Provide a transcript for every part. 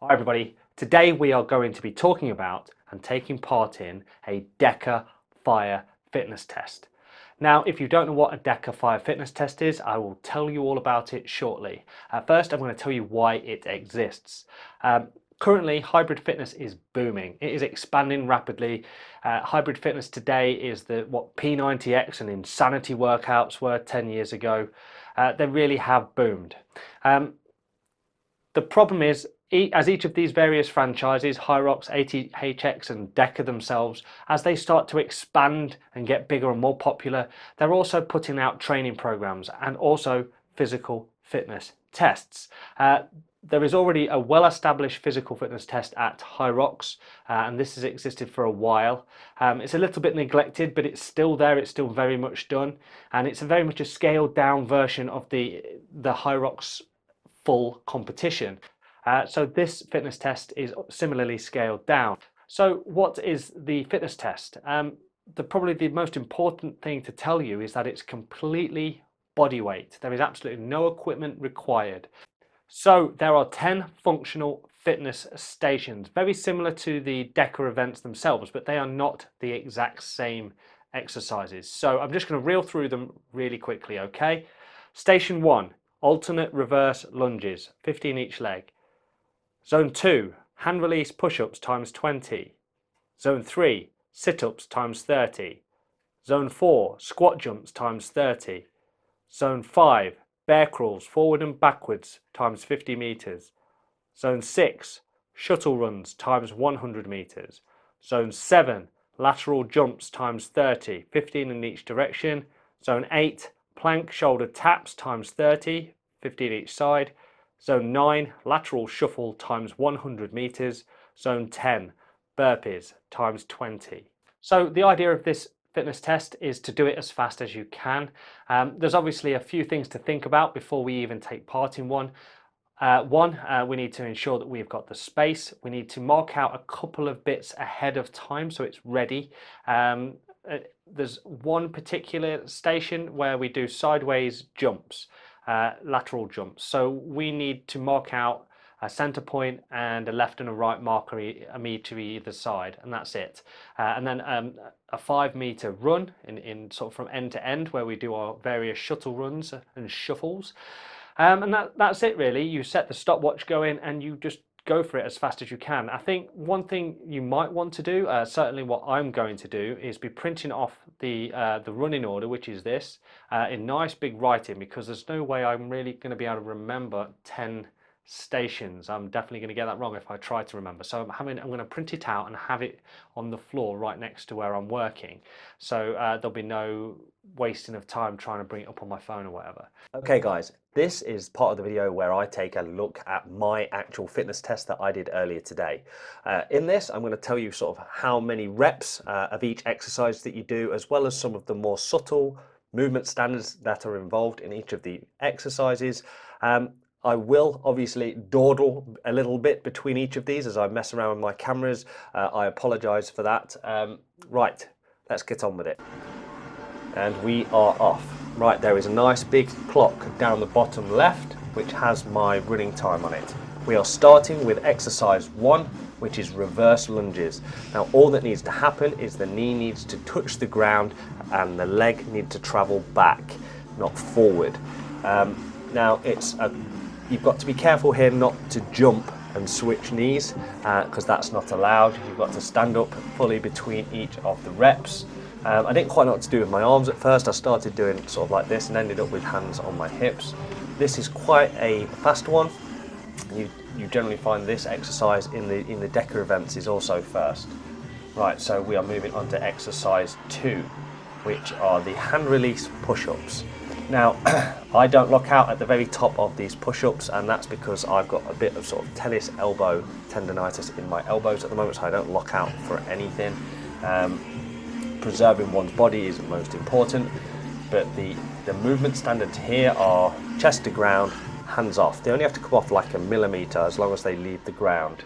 Hi everybody, today we are going to be talking about and taking part in a DEKA Fire fitness test. Now, if you don't know what a DEKA Fire fitness test is, I will tell you all about it shortly. First, I'm going to tell you why it exists. Currently, hybrid fitness is booming. It is expanding rapidly. Hybrid fitness today is what P90X and Insanity workouts were 10 years ago. They really have boomed. The problem is, as each of these various franchises, Hyrox, ATHX and DEKA themselves, as they start to expand and get bigger and more popular, they're also putting out training programs and also physical fitness tests. There is already a well-established physical fitness test at Hyrox, and this has existed for a while. It's a little bit neglected, but it's still there, it's still very much done, and it's very much a scaled down version of the Hyrox full competition. So this fitness test is similarly scaled down. So what is the fitness test? Probably the most important thing to tell you is that it's completely body weight. There is absolutely no equipment required. So there are 10 functional fitness stations, very similar to the DEKA events themselves, but they are not the exact same exercises. So I'm just going to reel through them really quickly, okay? Station 1, alternate reverse lunges, 15 each leg. Zone 2, hand release push-ups times 20. Zone 3, sit-ups times 30. Zone 4, squat jumps times 30. Zone 5, bear crawls forward and backwards times 50 meters. Zone 6, shuttle runs times 100 meters. Zone 7, lateral jumps times 30, 15 in each direction. Zone 8, plank shoulder taps times 30, 15 each side. Zone 9, lateral shuffle times 100 meters. Zone 10, burpees times 20. So the idea of this fitness test is to do it as fast as you can. There's obviously a few things to think about before we even take part in one. We need to ensure that we've got the space. We need to mark out a couple of bits ahead of time so it's ready. There's one particular station where we do sideways jumps. Lateral jumps. So we need to mark out a center point and a left and a right marker immediately either side, and that's it. And then a 5 meter run in sort of from end to end where we do our various shuttle runs and shuffles. And that's it really. You set the stopwatch going and you just go for it as fast as you can. I think one thing you might want to do, certainly what I'm going to do, is be printing off the running order, which is this, in nice big writing, because there's no way I'm really going to be able to remember 10 stations. I'm definitely going to get that wrong if I try to remember. So I'm going to print it out and have it on the floor right next to where I'm working. So there'll be no wasting of time trying to bring it up on my phone or whatever. Okay guys, this is part of the video where I take a look at my actual fitness test that I did earlier today. In this, I'm going to tell you sort of how many reps of each exercise that you do, as well as some of the more subtle movement standards that are involved in each of the exercises. I will obviously dawdle a little bit between each of these as I mess around with my cameras. I apologise for that. Right, let's get on with it. And we are off. Right, there is a nice big clock down the bottom left which has my running time on it. We are starting with exercise 1, which is reverse lunges. Now all that needs to happen is the knee needs to touch the ground and the leg needs to travel back, not forward. Now you've got to be careful here not to jump and switch knees because that's not allowed. You've got to stand up fully between each of the reps. I didn't quite know what to do with my arms at first. I started doing sort of like this and ended up with hands on my hips. This is quite a fast one. You generally find this exercise in the DEKA events is also first. Right, so we are moving on to exercise 2, which are the hand release push-ups. Now, I don't lock out at the very top of these push-ups, and that's because I've got a bit of sort of tennis elbow tendonitis in my elbows at the moment, so I don't lock out for anything. Preserving one's body is most important, but the movement standards here are chest to ground, hands off. They only have to come off like a millimetre as long as they leave the ground.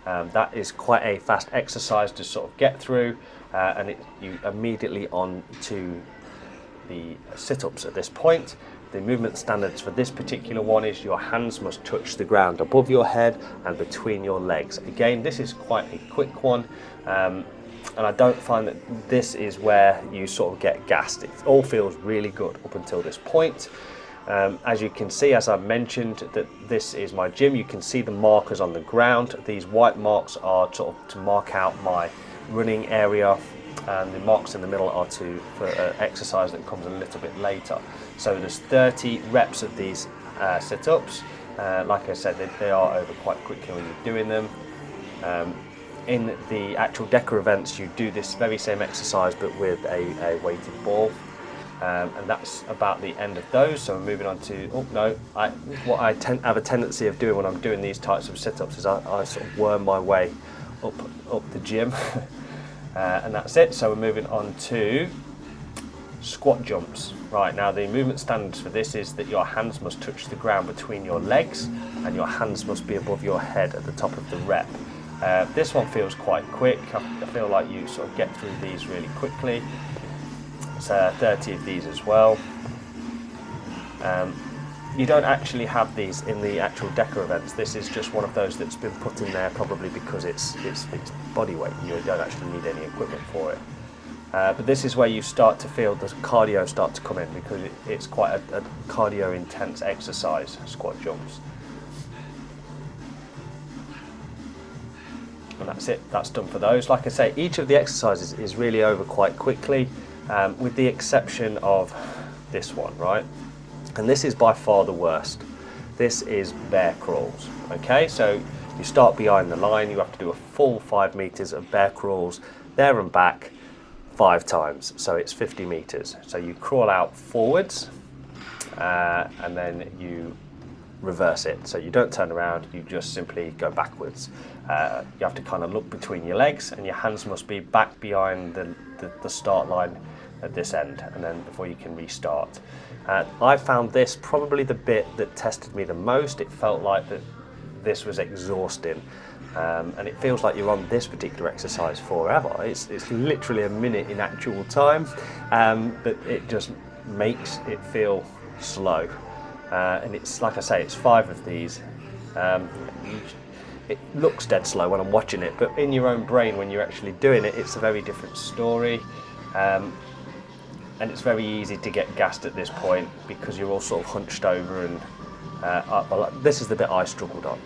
That is quite a fast exercise to sort of get through, and you immediately on to the sit-ups at this point. the movement standards for this particular one is your hands must touch the ground above your head and between your legs. Again, this is quite a quick one, and I don't find that this is where you sort of get gassed. It all feels really good up until this point. As you can see, as I mentioned, that this is my gym. You can see the markers on the ground. These white marks are sort of to mark out my running area, and the marks in the middle are for exercise that comes a little bit later. So there's 30 reps of these sit-ups. Like I said, they are over quite quickly when you're doing them. In the actual DEKA events, you do this very same exercise but with a weighted ball. And that's about the end of those. So we're moving on to, what I have a tendency of doing when I'm doing these types of sit-ups is I sort of worm my way up the gym. And that's it. So we're moving on to squat jumps. Right, now the movement standards for this is that your hands must touch the ground between your legs and your hands must be above your head at the top of the rep. This one feels quite quick. I feel like you sort of get through these really quickly. It's 30 of these as well. You don't actually have these in the actual DEKA events. This is just one of those that's been put in there probably because it's body weight. You don't actually need any equipment for it. But this is where you start to feel the cardio start to come in, because it's quite a cardio intense exercise, squat jumps. And that's it, that's done for those. Like I say, each of the exercises is really over quite quickly, with the exception of this one, right? And this is by far the worst. This is bear crawls, okay? So you start behind the line, you have to do a full 5 meters of bear crawls, there and back, 5 times. So it's 50 meters. So you crawl out forwards, and then you reverse it. So you don't turn around, you just simply go backwards. You have to kind of look between your legs, and your hands must be back behind the start line at this end, and then before you can restart. I found this probably the bit that tested me the most. It felt like that this was exhausting, and it feels like you're on this particular exercise forever. It's literally a minute in actual time, but it just makes it feel slow. And it's like I say, it's 5 of these. It looks dead slow when I'm watching it, but in your own brain when you're actually doing it, it's a very different story. And it's very easy to get gassed at this point because you're all sort of hunched over, and this is the bit I struggled on.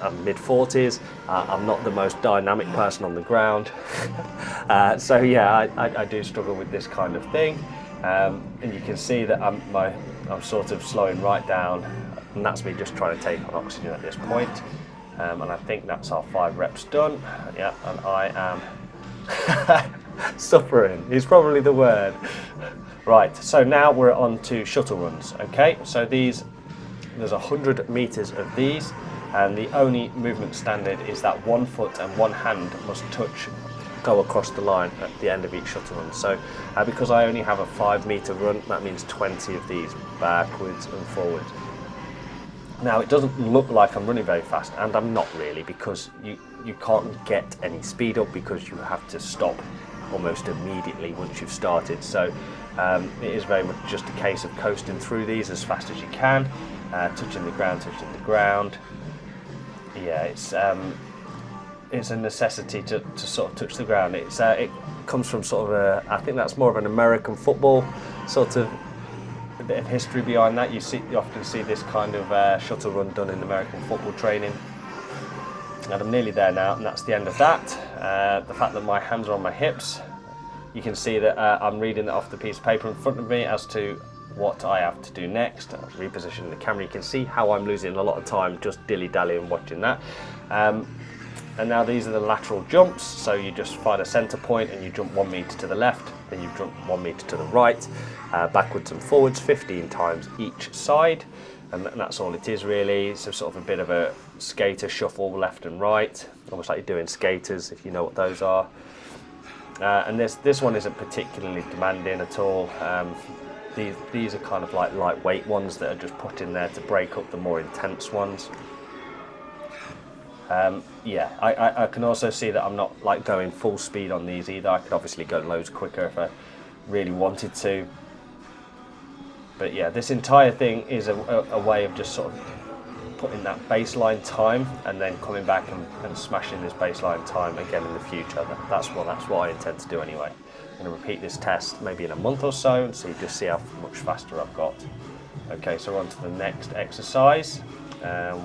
I'm mid-40s, I'm not the most dynamic person on the ground, so yeah, I do struggle with this kind of thing, and you can see that I'm sort of slowing right down, and that's me just trying to take on oxygen at this point. And I think that's our 5 reps done. Yeah, and I am suffering is probably the word. Right, so now we're on to shuttle runs. Okay, so there's 100 meters of these, and the only movement standard is that 1 foot and 1 hand must go across the line at the end of each shuttle run. So because I only have a 5 meter run, that means 20 of these backwards and forwards. Now it doesn't look like I'm running very fast, and I'm not really, because you can't get any speed up because you have to stop almost immediately once you've started. So it is very much just a case of coasting through these as fast as you can, touching the ground. Yeah, it's a necessity to sort of touch the ground. It comes from sort of I think that's more of an American football sort of a bit of history behind that. You often see this kind of shuttle run done in American football training. And I'm nearly there now, and that's the end of that. The fact that my hands are on my hips, you can see that I'm reading that off the piece of paper in front of me as to what I have to do next. Repositioning the camera, you can see how I'm losing a lot of time just dilly-dallying watching that. And now these are the lateral jumps, so you just find a center point and you jump 1 meter to the left, then you jump 1 meter to the right, backwards and forwards 15 times each side, and that's all it is really. It's sort of a bit of a skater shuffle left and right, almost like you're doing skaters, if you know what those are. And this one isn't particularly demanding at all. These are kind of like lightweight ones that are just put in there to break up the more intense ones. Yeah, I can also see that I'm not like going full speed on these either. I could obviously go loads quicker if I really wanted to. But yeah, this entire thing is a way of just sort of putting that baseline time and then coming back and smashing this baseline time again in the future. That's what I intend to do anyway. I'm going to repeat this test maybe in a month or so, and so you just see how much faster I've got. Okay, so we're on to the next exercise.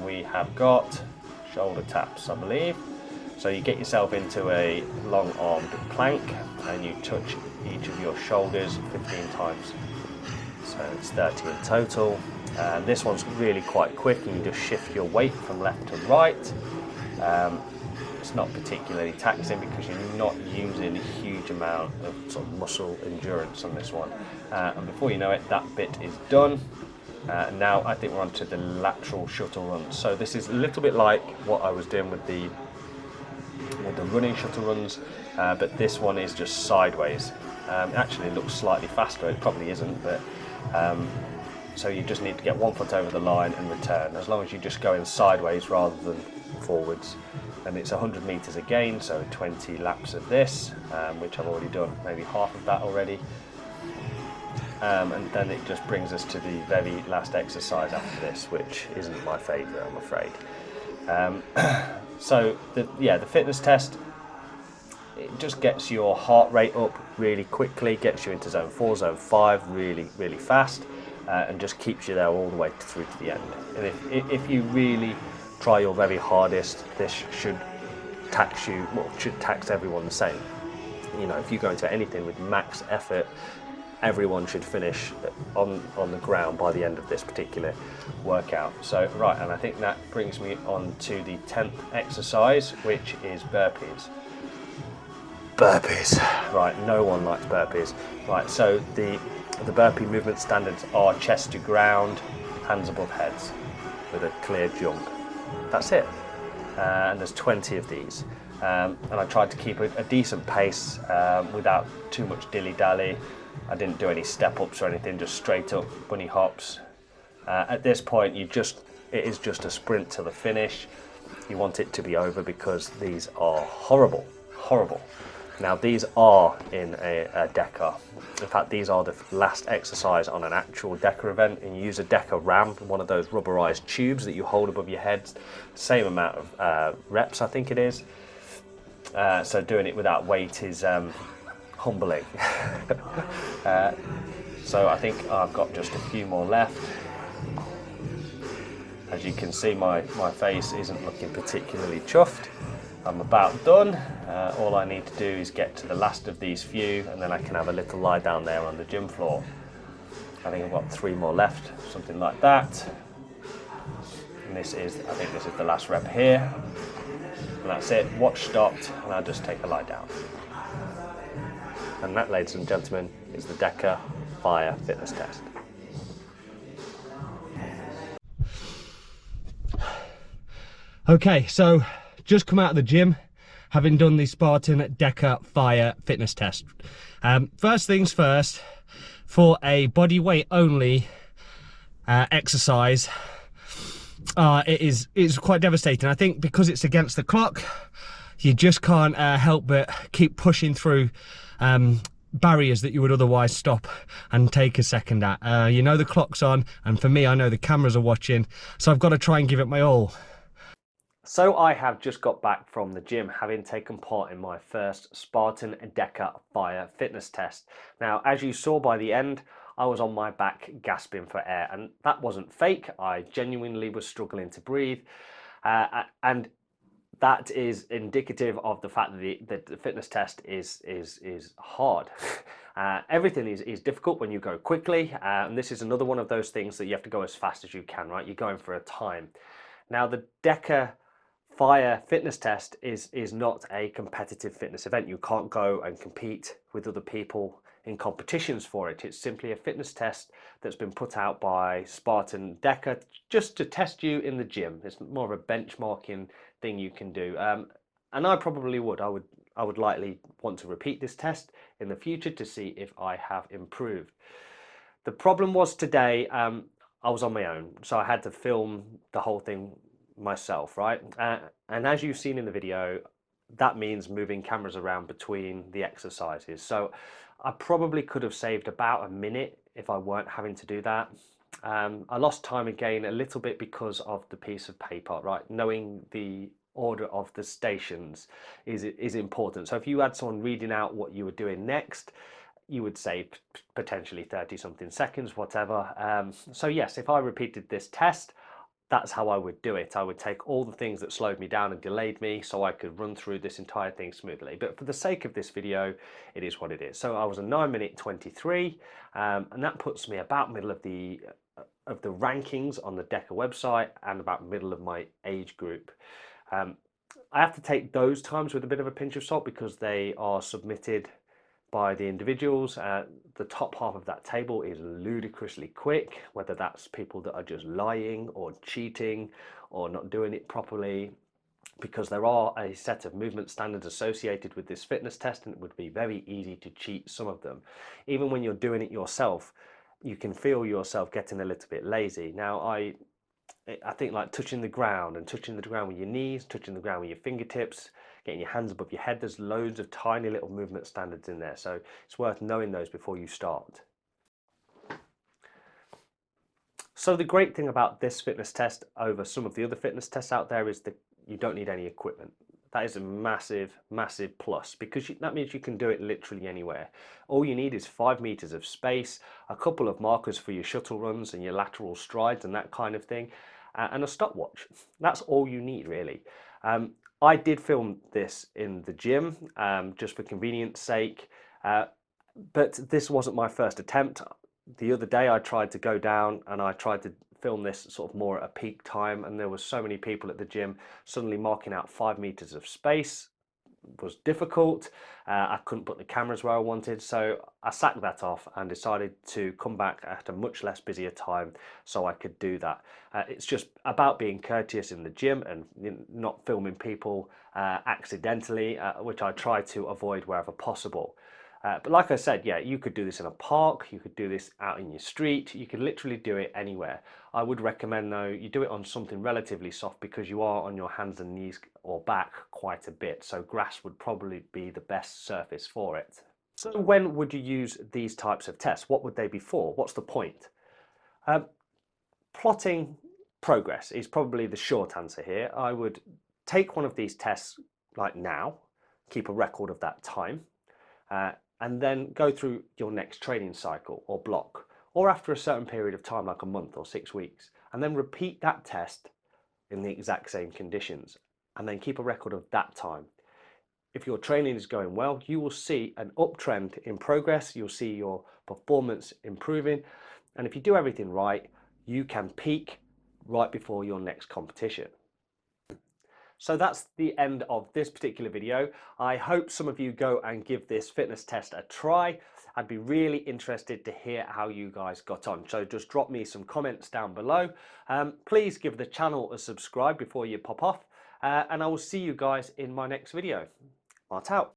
We have got shoulder taps, I believe. So you get yourself into a long armed plank and you touch each of your shoulders 15 times. So it's 30 in total. This one's really quite quick, and you just shift your weight from left to right. It's not particularly taxing because you're not using a huge amount of sort of muscle endurance on this one. And before you know it, that bit is done. Now I think we're on to the lateral shuttle runs. So this is a little bit like what I was doing with the running shuttle runs, but this one is just sideways. It actually looks slightly faster. It probably isn't, but so you just need to get one foot over the line and return, as long as you just go in sideways rather than forwards. And it's 100 meters again, so 20 laps of this, which I've already done maybe half of that already. And then it just brings us to the very last exercise after this, which isn't my favourite, I'm afraid. So the fitness test, it just gets your heart rate up really quickly, gets you into zone 4, zone 5 really, really fast, and just keeps you there all the way through to the end. And if you really try your very hardest, this should tax you, well, should tax everyone the same. You know, if you go into anything with max effort, everyone should finish on the ground by the end of this particular workout. So right, and I think that brings me on to the 10th exercise, which is burpees. Burpees. Right, no one likes burpees. Right, so the burpee movement standards are chest to ground, hands above heads, with a clear jump. That's it. And there's 20 of these. And I tried to keep a decent pace without too much dilly-dally. I didn't do any step-ups or anything, just straight up bunny hops. At this point, it is just a sprint to the finish. You want it to be over because these are horrible, horrible. Now these are in a DEKA. In fact, these are the last exercise on an actual DEKA event, and you use a DEKA RAM, one of those rubberized tubes that you hold above your head. Same amount of reps, I think it is. So doing it without weight is humbling. So I think I've got just a few more left. As you can see, my face isn't looking particularly chuffed. I'm about done. All I need to do is get to the last of these few, and then I can have a little lie down there on the gym floor. I think I've got 3 more left, something like that. And I think this is the last rep here. And that's it, watch stopped, and I'll just take a lie down. And that, ladies and gentlemen, is the DEKA Fire fitness test. Okay, so just come out of the gym, having done the Spartan DEKA Fire fitness test. First things first, for a body weight only exercise, it's quite devastating. I think because it's against the clock, you just can't help but keep pushing through barriers that you would otherwise stop and take a second at. You know the clock's on, and for me, I know the cameras are watching, so I've got to try and give it my all. So I have just got back from the gym, having taken part in my first Spartan DEKA Fire fitness test. Now, as you saw by the end, I was on my back gasping for air, and that wasn't fake. I genuinely was struggling to breathe, and that is indicative of the fact that the fitness test is hard. Everything is difficult when you go quickly, and this is another one of those things that you have to go as fast as you can, right? You're going for a time. Now, the DEKA Fire fitness test is not a competitive fitness event. You can't go and compete with other people in competitions for it. It's simply a fitness test that's been put out by Spartan DEKA just to test you in the gym. It's more of a benchmarking thing you can do. And I probably would. I would likely want to repeat this test in the future to see if I have improved. The problem was today, I was on my own, so I had to film the whole thing myself, right? And as you've seen in the video, that means moving cameras around between the exercises. So I probably could have saved about a minute if I weren't having to do that. I lost time again a little bit because of the piece of paper, right? Knowing the order of the stations is important. So if you had someone reading out what you were doing next, you would save potentially 30 something seconds, whatever. So yes, if I repeated this test, that's how I would do it. I would take all the things that slowed me down and delayed me so I could run through this entire thing smoothly. But for the sake of this video, it is what it is. So I was a 9-minute 23, and that puts me about middle of the rankings on the DEKA website and about middle of my age group. I have to take those times with a bit of a pinch of salt because they are submitted by the individuals. The top half of that table is ludicrously quick, whether that's people that are just lying or cheating or not doing it properly, because there are a set of movement standards associated with this fitness test, and it would be very easy to cheat some of them. Even when you're doing it yourself, you can feel yourself getting a little bit lazy. Now, I think like touching the ground with your knees, touching the ground with your fingertips, getting your hands above your head, there's loads of tiny little movement standards in there, so it's worth knowing those before you start. So the great thing about this fitness test over some of the other fitness tests out there is that you don't need any equipment. That is a massive, massive plus, because that means you can do it literally anywhere. All you need is 5 meters of space, a couple of markers for your shuttle runs and your lateral strides and that kind of thing, and a stopwatch. That's all you need, really. I did film this in the gym just for convenience sake, but this wasn't my first attempt. The other day I tried to go down and I tried to film this sort of more at a peak time, and there was so many people at the gym. Suddenly marking out 5 meters of space was difficult. I couldn't put the cameras where I wanted, so I sacked that off and decided to come back at a much less busier time so I could do that. It's just about being courteous in the gym and not filming people accidentally, which I try to avoid wherever possible. But like I said, yeah, you could do this in a park, you could do this out in your street, you could literally do it anywhere. I would recommend though, you do it on something relatively soft because you are on your hands and knees or back quite a bit. So grass would probably be the best surface for it. So when would you use these types of tests? What would they be for? What's the point? Plotting progress is probably the short answer here. I would take one of these tests like now, keep a record of that time, and then go through your next training cycle or block, or after a certain period of time, like a month or 6 weeks, and then repeat that test in the exact same conditions, and then keep a record of that time. If your training is going well, you will see an uptrend in progress, you'll see your performance improving, and if you do everything right, you can peak right before your next competition. So that's the end of this particular video. I hope some of you go and give this fitness test a try. I'd be really interested to hear how you guys got on. So just drop me some comments down below. Please give the channel a subscribe before you pop off. And I will see you guys in my next video. Art out.